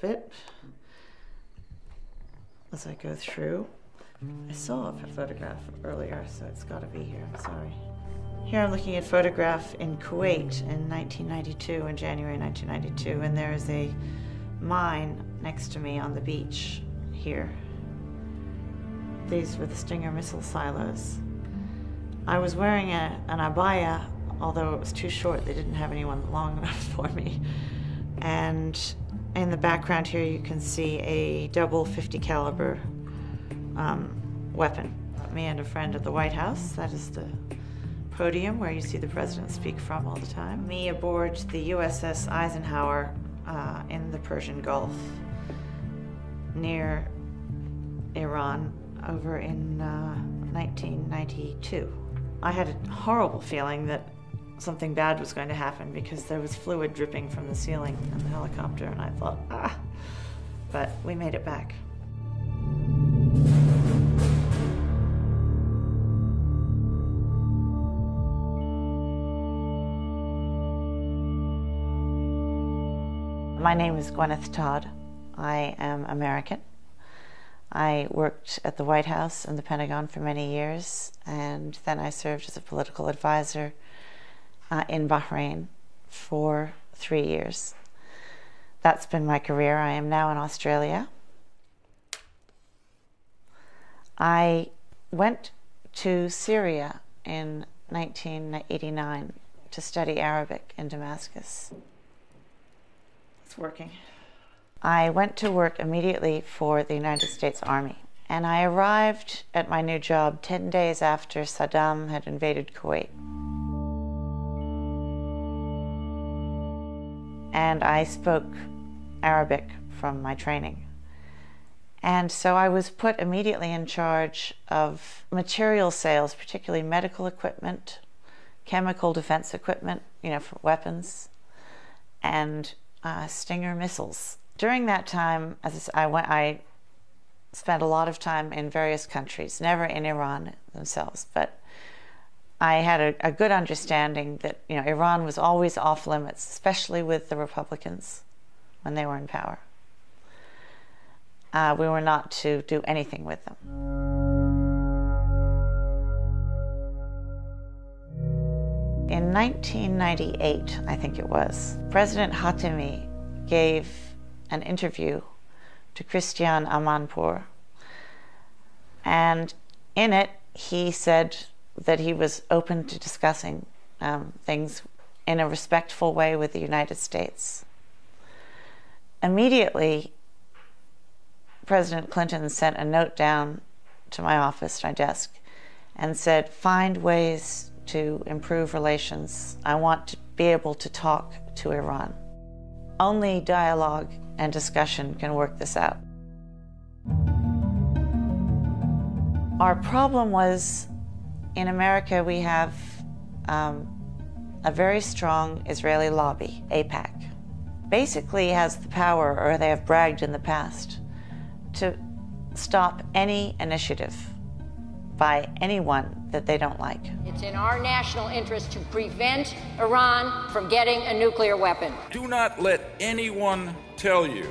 bit as I go through. I saw a photograph earlier, so it's got to be here. I'm sorry. Here I'm looking at a photograph in Kuwait in 1992, in January 1992, and there is a mine next to me on the beach here. These were the Stinger missile silos. I was wearing an abaya, although it was too short. They didn't have anyone long enough for me. And in the background here, you can see a double .50 caliber weapon. Me and a friend at the White House. That is the podium where you see the president speak from all the time. Me aboard the USS Eisenhower in the Persian Gulf near Iran over in 1992. I had a horrible feeling that something bad was going to happen because there was fluid dripping from the ceiling in the helicopter, and I thought, but we made it back. My name is Gwyneth Todd. I am American. I worked at the White House and the Pentagon for many years, and then I served as a political advisor in Bahrain for 3 years. That's been my career. I am now in Australia. I went to Syria in 1989 to study Arabic in Damascus. It's working. I went to work immediately for the United States Army, and I arrived at my new job 10 days after Saddam had invaded Kuwait. And I spoke Arabic from my training. And so I was put immediately in charge of material sales, particularly medical equipment, chemical defense equipment, for weapons, and Stinger missiles. During that time, I spent a lot of time in various countries, never in Iran themselves, but I had a good understanding that Iran was always off limits, especially with the Republicans when they were in power. We were not to do anything with them. In 1998, I think it was, President Khatami gave an interview to Christiane Amanpour, and in it he said that he was open to discussing things in a respectful way with the United States. Immediately, President Clinton sent a note down to my office, my desk, and said, find ways to improve relations. I want to be able to talk to Iran. Only dialogue and discussion can work this out. Our problem was, in America, we have a very strong Israeli lobby, AIPAC. Basically has the power, or they have bragged in the past, to stop any initiative by anyone that they don't like. It's in our national interest to prevent Iran from getting a nuclear weapon. Do not let anyone tell you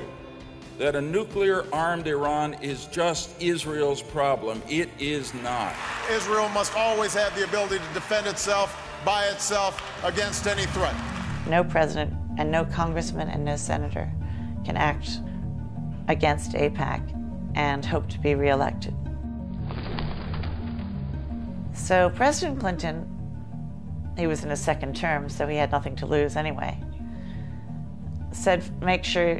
that a nuclear-armed Iran is just Israel's problem. It is not. Israel must always have the ability to defend itself by itself against any threat. No president and no congressman and no senator can act against AIPAC and hope to be reelected. So President Clinton, he was in his second term, so he had nothing to lose anyway, said, make sure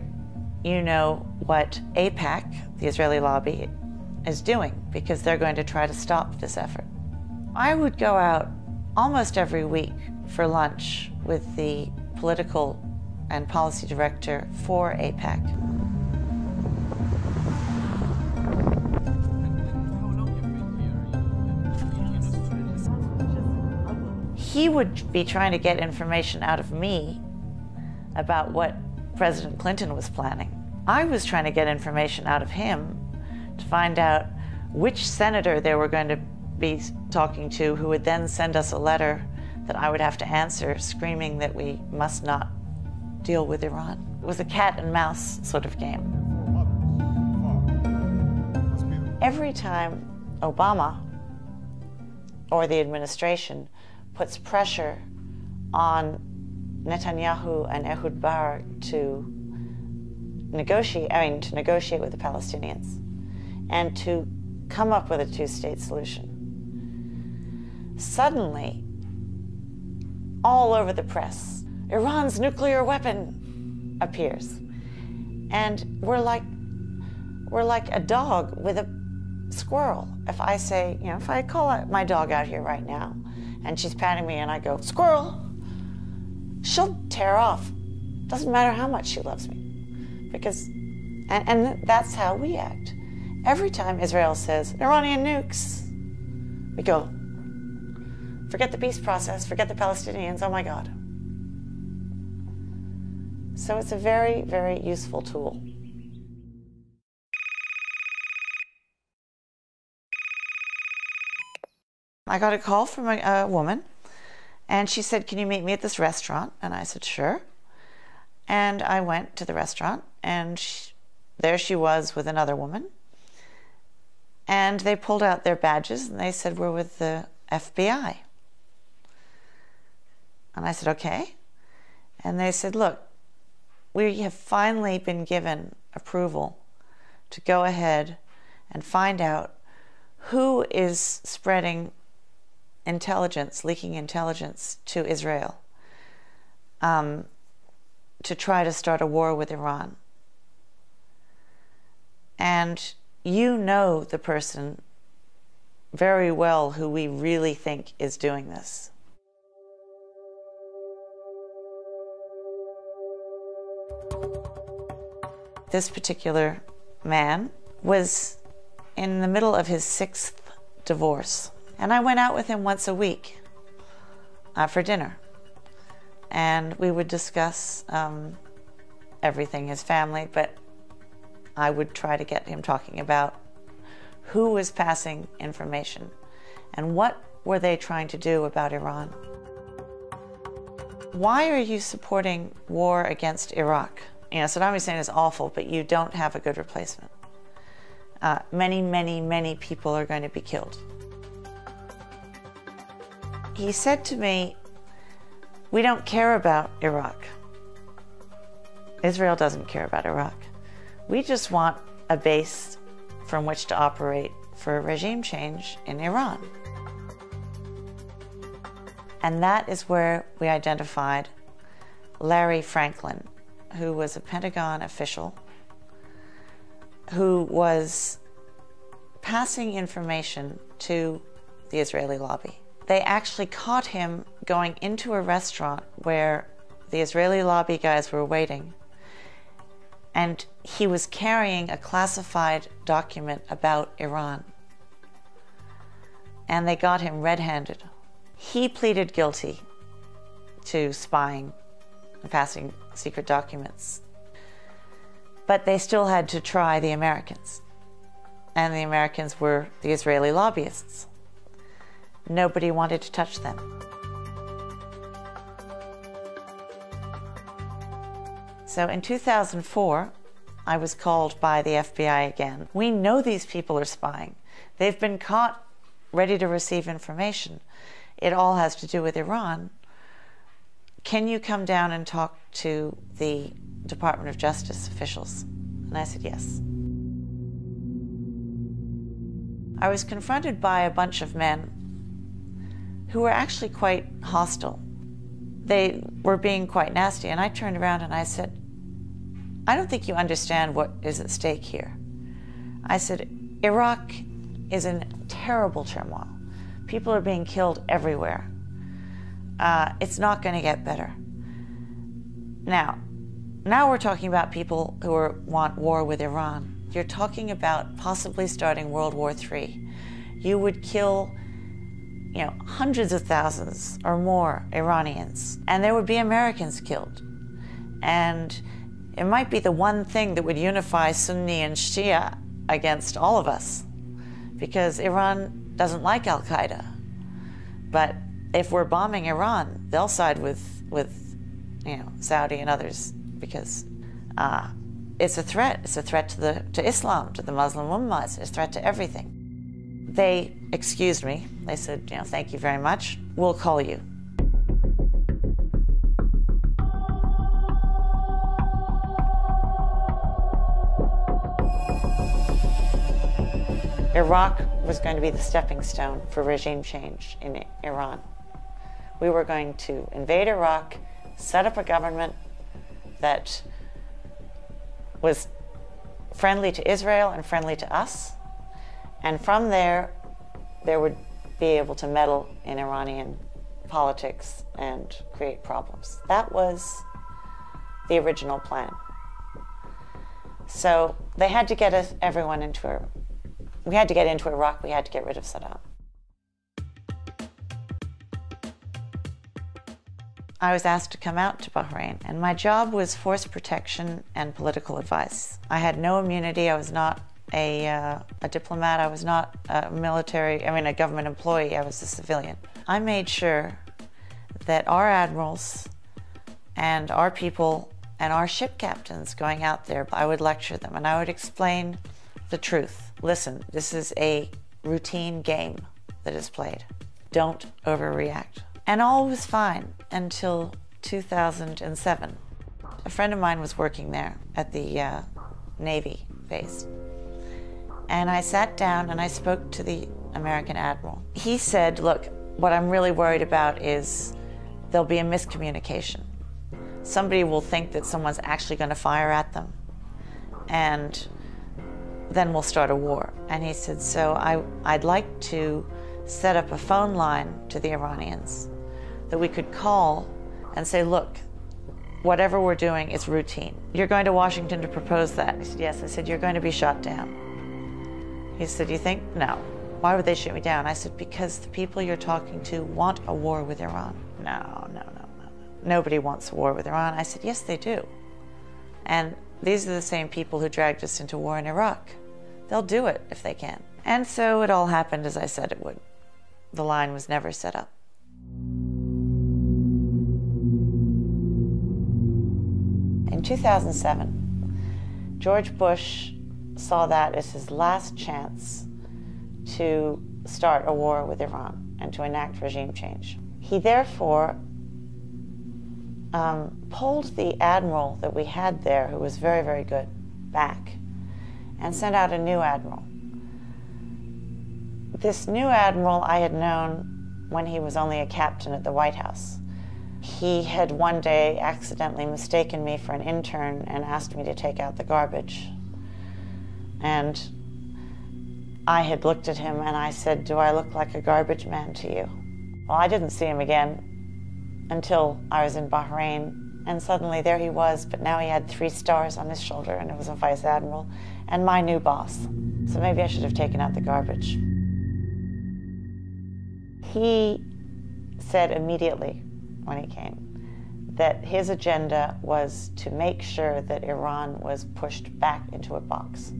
you know what AIPAC, the Israeli lobby, is doing, because they're going to try to stop this effort. I would go out almost every week for lunch with the political and policy director for AIPAC. He would be trying to get information out of me about what President Clinton was planning. I was trying to get information out of him to find out which senator they were going to be talking to, who would then send us a letter that I would have to answer, screaming that we must not deal with Iran. It was a cat and mouse sort of game. Every time Obama or the administration puts pressure on Netanyahu and Ehud Barak to negotiate with the Palestinians and to come up with a two-state solution, suddenly, all over the press, Iran's nuclear weapon appears. And we're like a dog with a squirrel. If I say, if I call my dog out here right now and she's patting me and I go, squirrel, she'll tear off. Doesn't matter how much she loves me. Because, and that's how we act. Every time Israel says, Iranian nukes, we go, forget the peace process, forget the Palestinians, oh my God. So it's a very, very useful tool. I got a call from a woman, and she said, can you meet me at this restaurant? And I said, sure. And I went to the restaurant, and there she was with another woman. And they pulled out their badges, and they said, we're with the FBI. And I said, okay. And they said, look, we have finally been given approval to go ahead and find out who is spreading intelligence, leaking intelligence to Israel to try to start a war with Iran. And you know the person very well who we really think is doing this. This particular man was in the middle of his 6th divorce. And I went out with him once a week for dinner. And we would discuss everything, his family, but I would try to get him talking about who was passing information and what were they trying to do about Iran. Why are you supporting war against Iraq? Saddam Hussein is awful, but you don't have a good replacement. Many, many, many people are going to be killed. He said to me, we don't care about Iraq. Israel doesn't care about Iraq. We just want a base from which to operate for regime change in Iran. And that is where we identified Larry Franklin, who was a Pentagon official who was passing information to the Israeli lobby. They actually caught him going into a restaurant where the Israeli lobby guys were waiting, and he was carrying a classified document about Iran. And they got him red-handed. He pleaded guilty to spying and passing secret documents. But they still had to try the Americans. And the Americans were the Israeli lobbyists. Nobody wanted to touch them. So in 2004, I was called by the FBI again. We know these people are spying. They've been caught ready to receive information. It all has to do with Iran. Can you come down and talk to the Department of Justice officials? And I said yes. I was confronted by a bunch of men who were actually quite hostile. They were being quite nasty, and I turned around and I said, I don't think you understand what is at stake here. I said, Iraq is in terrible turmoil. People are being killed everywhere. It's not going to get better. Now we're talking about people who want war with Iran. You're talking about possibly starting World War III. You would kill, hundreds of thousands or more Iranians, and there would be Americans killed. And it might be the one thing that would unify Sunni and Shia against all of us, because Iran doesn't like Al-Qaeda. But if we're bombing Iran, they'll side with Saudi and others because it's a threat. It's a threat to Islam, to the Muslim Ummah. It's a threat to everything. They excused me. They said, thank you very much. We'll call you. Iraq was going to be the stepping stone for regime change in Iran. We were going to invade Iraq, set up a government that was friendly to Israel and friendly to us, and from there, they would be able to meddle in Iranian politics and create problems. That was the original plan. So they had to get everyone into we had to get into Iraq, we had to get rid of Saddam. I was asked to come out to Bahrain, and my job was force protection and political advice. I had no immunity. I was not a diplomat. I was not a government employee. I was a civilian. I made sure that our admirals and our people and our ship captains going out there, I would lecture them and I would explain the truth. Listen, this is a routine game that is played. Don't overreact. And all was fine until 2007. A friend of mine was working there at the Navy base. And I sat down and I spoke to the American admiral. He said, look, what I'm really worried about is there'll be a miscommunication. Somebody will think that someone's actually going to fire at them, and then we'll start a war. And he said, so I'd like to set up a phone line to the Iranians that we could call and say, look, whatever we're doing is routine. You're going to Washington to propose that? He said, yes. I said, you're going to be shot down. He said, you think? No. Why would they shoot me down? I said, because the people you're talking to want a war with Iran. No. Nobody wants a war with Iran. I said, yes, they do. And these are the same people who dragged us into war in Iraq. They'll do it if they can. And so it all happened as I said it would. The line was never set up. In 2007, George Bush saw that as his last chance to start a war with Iran and to enact regime change. He therefore pulled the admiral that we had there, who was very, very good, back and sent out a new admiral. This new admiral I had known when he was only a captain at the White House. He had one day accidentally mistaken me for an intern and asked me to take out the garbage. And I had looked at him and I said, do I look like a garbage man to you? Well, I didn't see him again until I was in Bahrain, and suddenly there he was, but now he had 3 stars on his shoulder, and it was a vice admiral and my new boss. So maybe I should have taken out the garbage. He said immediately when he came that his agenda was to make sure that Iran was pushed back into a box.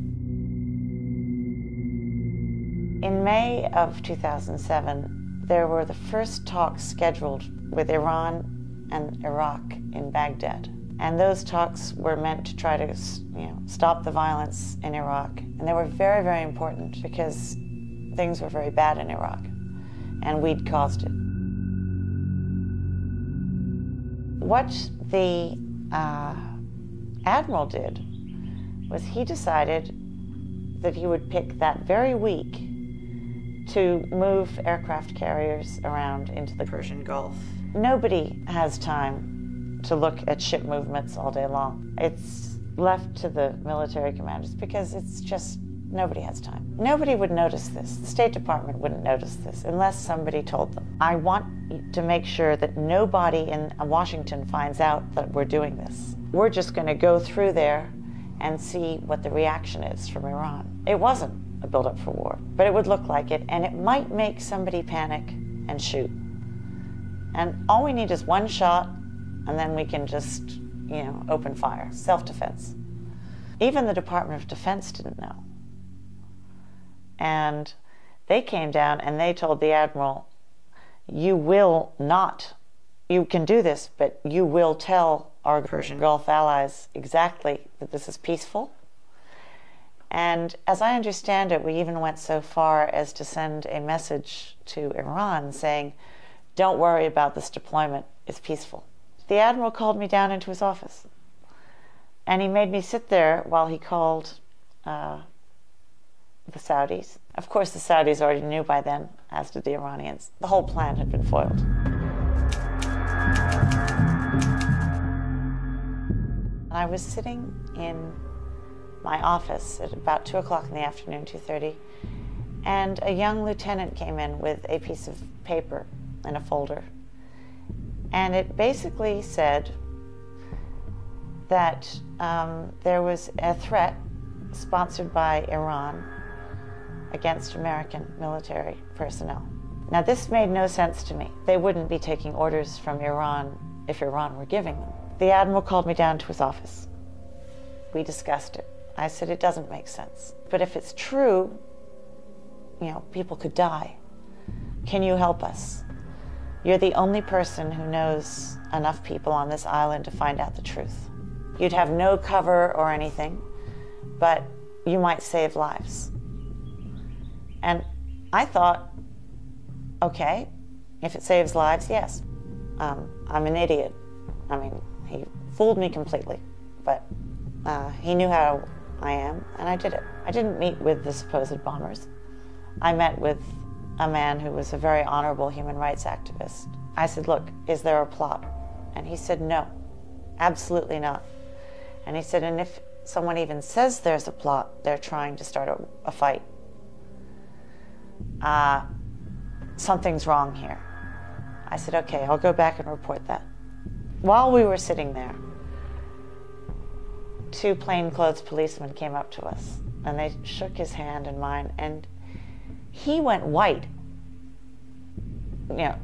In May of 2007, there were the first talks scheduled with Iran and Iraq in Baghdad. And those talks were meant to try to, stop the violence in Iraq. And they were very, very important because things were very bad in Iraq, and we'd caused it. What the admiral did was he decided that he would pick that very week to move aircraft carriers around into the Persian Gulf. Nobody has time to look at ship movements all day long. It's left to the military commanders because it's just, nobody has time. Nobody would notice this. The State Department wouldn't notice this unless somebody told them. I want to make sure that nobody in Washington finds out that we're doing this. We're just going to go through there and see what the reaction is from Iran. It wasn't a buildup for war, but it would look like it, and it might make somebody panic and shoot. And all we need is one shot, and then we can just, open fire, self-defense. Even the Department of Defense didn't know. And they came down and they told the admiral, you can do this, but you will tell our Persian Gulf allies exactly that this is peaceful. And as I understand it, we even went so far as to send a message to Iran saying, don't worry about this deployment, it's peaceful. The admiral called me down into his office, and he made me sit there while he called the Saudis. Of course, the Saudis already knew by then, as did the Iranians. The whole plan had been foiled. I was sitting in my office at about 2 o'clock in the afternoon, 2:30, and a young lieutenant came in with a piece of paper in a folder. And it basically said that there was a threat sponsored by Iran against American military personnel. Now, this made no sense to me. They wouldn't be taking orders from Iran if Iran were giving them. The admiral called me down to his office. We discussed it. I said, it doesn't make sense. But if it's true, you know, people could die. Can you help us? You're the only person who knows enough people on this island to find out the truth. You'd have no cover or anything, but you might save lives. And I thought, okay, if it saves lives, yes. I'm an idiot. I mean, he fooled me completely, but he knew how I am, and I did it. I didn't meet with the supposed bombers. I met with a man who was a very honorable human rights activist. I said, look, is there a plot? And he said, no, absolutely not. And he said, and if someone even says there's a plot, they're trying to start a fight. Something's wrong here. I said, okay, I'll go back and report that. While we were sitting there, 2 plainclothes policemen came up to us, and they shook his hand and mine, and he went white, you know,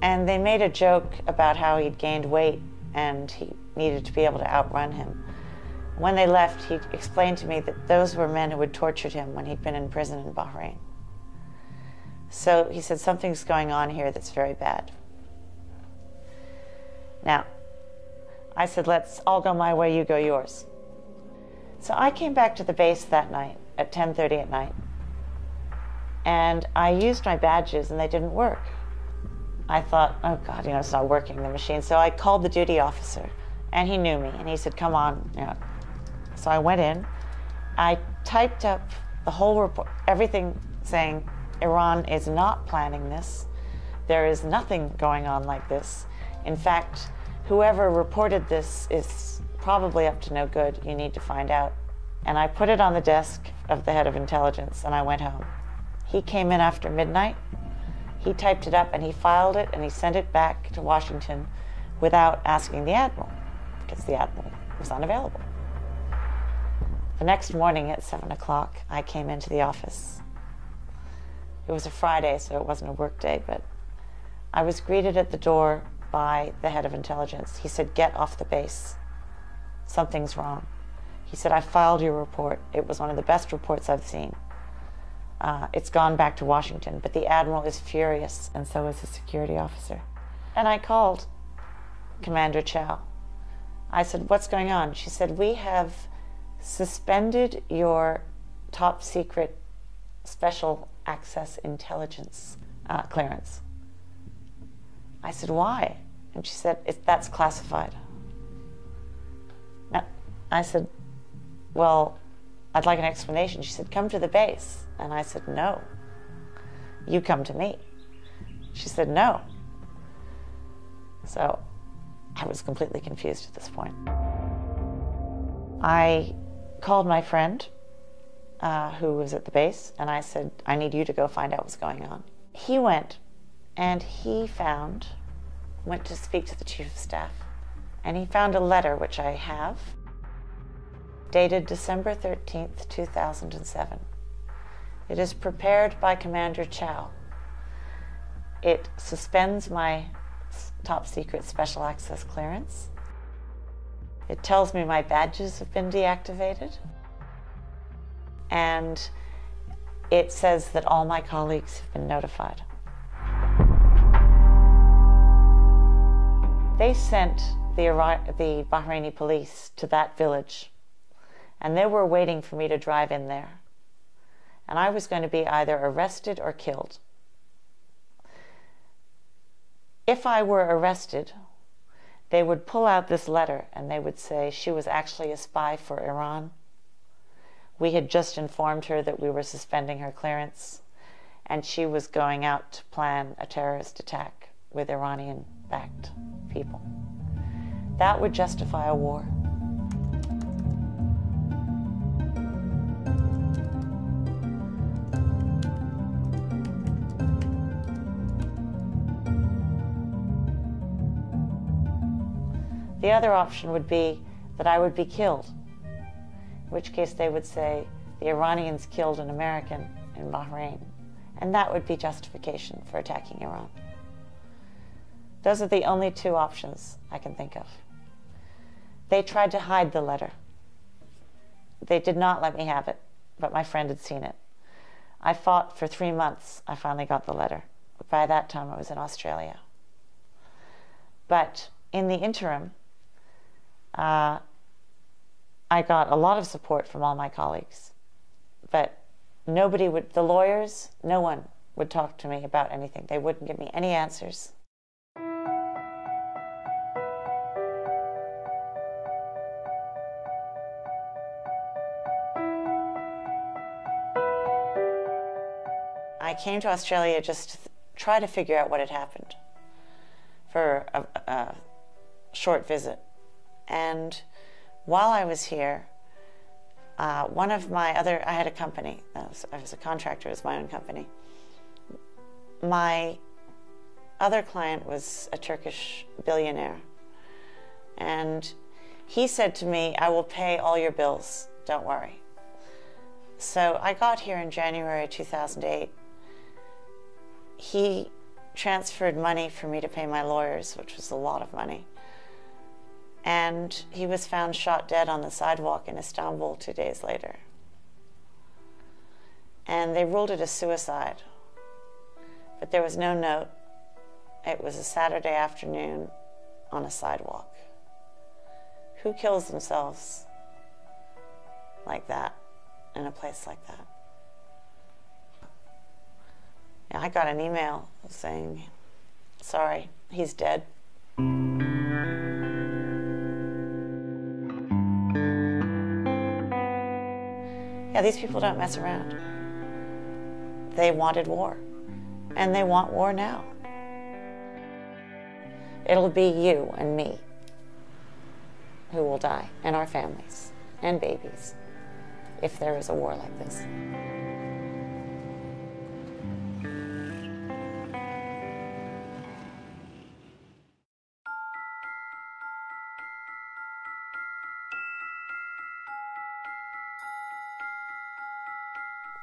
and they made a joke about how he'd gained weight and he needed to be able to outrun him. When they left, he explained to me that those were men who had tortured him when he'd been in prison in Bahrain. So he said, something's going on here that's very bad. Now, I said, let's all go my way, you go yours. So I came back to the base that night at 10:30 at night, and I used my badges and they didn't work. I thought, oh God, you know, it's not working, the machine. So I called the duty officer, and he knew me, and he said, come on, you know. So I went in, I typed up the whole report, everything saying, Iran is not planning this. There is nothing going on like this. In fact, whoever reported this is probably up to no good. You need to find out. And I put it on the desk of the head of intelligence, and I went home. He came in after midnight. He typed it up, and he filed it, and he sent it back to Washington without asking the admiral, because the admiral was unavailable. The next morning at 7 o'clock, I came into the office. It was a Friday, so it wasn't a work day, but I was greeted at the door by the head of intelligence. He said, get off the base. Something's wrong. He said, I filed your report. It was one of the best reports I've seen. It's gone back to Washington, but the admiral is furious, and so is his security officer. And I called Commander Chow. I said, what's going on? She said, we have suspended your top secret special access intelligence clearance. I said, why? And she said, that's classified. Now, I said, well, I'd like an explanation. She said, come to the base. And I said, no, you come to me. She said, no. So I was completely confused at this point. I called my friend who was at the base, and I said, I need you to go find out what's going on. He went, and he went to speak to the chief of staff, and he found a letter, which I have, dated December 13th, 2007. It is prepared by Commander Chow. It suspends my top secret special access clearance. It tells me my badges have been deactivated. And it says that all my colleagues have been notified. They sent the Bahraini police to that village, and they were waiting for me to drive in there. And I was going to be either arrested or killed. If I were arrested, they would pull out this letter and they would say she was actually a spy for Iran. We had just informed her that we were suspending her clearance, and she was going out to plan a terrorist attack with Iranian-backed people. That would justify a war. The other option would be that I would be killed, in which case they would say the Iranians killed an American in Bahrain, and that would be justification for attacking Iran. Those are the only two options I can think of. They tried to hide the letter. They did not let me have it, but my friend had seen it. I fought for 3 months. I finally got the letter. By that time, I was in Australia. But in the interim, I got a lot of support from all my colleagues, but nobody would, the lawyers, no one would talk to me about anything. They wouldn't give me any answers. I came to Australia just to try to figure out what had happened for a short visit. And while I was here, one of my other, I had a company, I was a contractor, it was my own company. My other client was a Turkish billionaire. And he said to me, I will pay all your bills, don't worry. So I got here in January 2008. He transferred money for me to pay my lawyers, which was a lot of money. And he was found shot dead on the sidewalk in Istanbul 2 days later. And they ruled it a suicide. But there was no note. It was a Saturday afternoon on a sidewalk. Who kills themselves like that in a place like that? I got an email saying, sorry, he's dead. Yeah, these people don't mess around. They wanted war, and they want war now. It'll be you and me who will die, and our families, and babies, if there is a war like this.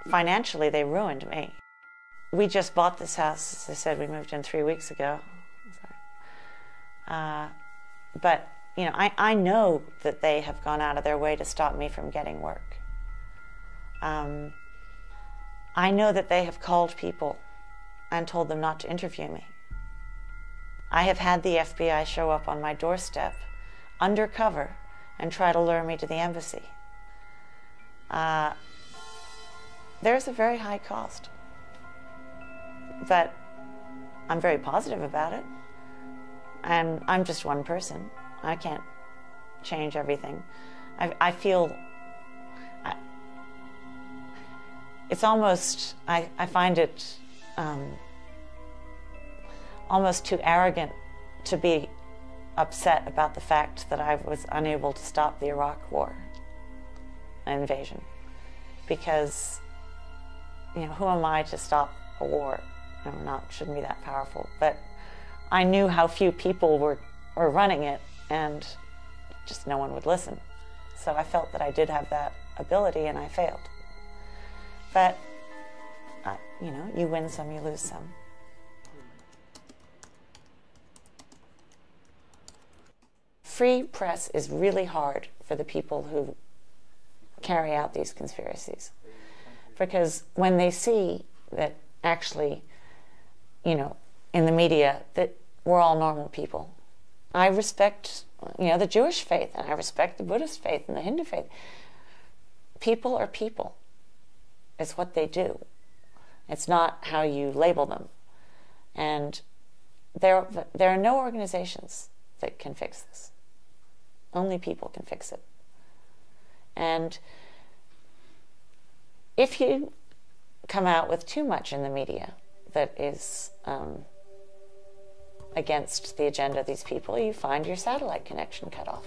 Financially, they ruined me. We just bought this house. As I said, we moved in 3 weeks ago. But, you know, I know that they have gone out of their way to stop me from getting work. I know that they have called people and told them not to interview me. I have had the FBI show up on my doorstep undercover and try to lure me to the embassy. There's a very high cost, but I'm very positive about it. And I'm just one person. I can't change everything. I feel, it's almost, I find it almost too arrogant to be upset about the fact that I was unable to stop the Iraq war invasion. Because, you know, who am I to stop a war? Shouldn't be that powerful. But I knew how few people were running it, and just no one would listen. So I felt that I did have that ability, and I failed. But, you know, you win some, you lose some. Free press is really hard for the people who carry out these conspiracies. Because when they see that actually, you know, in the media, that we're all normal people. I respect you know, the Jewish faith, and I respect the Buddhist faith and the Hindu faith. People are people. It's what they do. It's not how you label them. And there are no organizations that can fix this. Only people can fix it. And if you come out with too much in the media that is against the agenda of these people, you find your satellite connection cut off.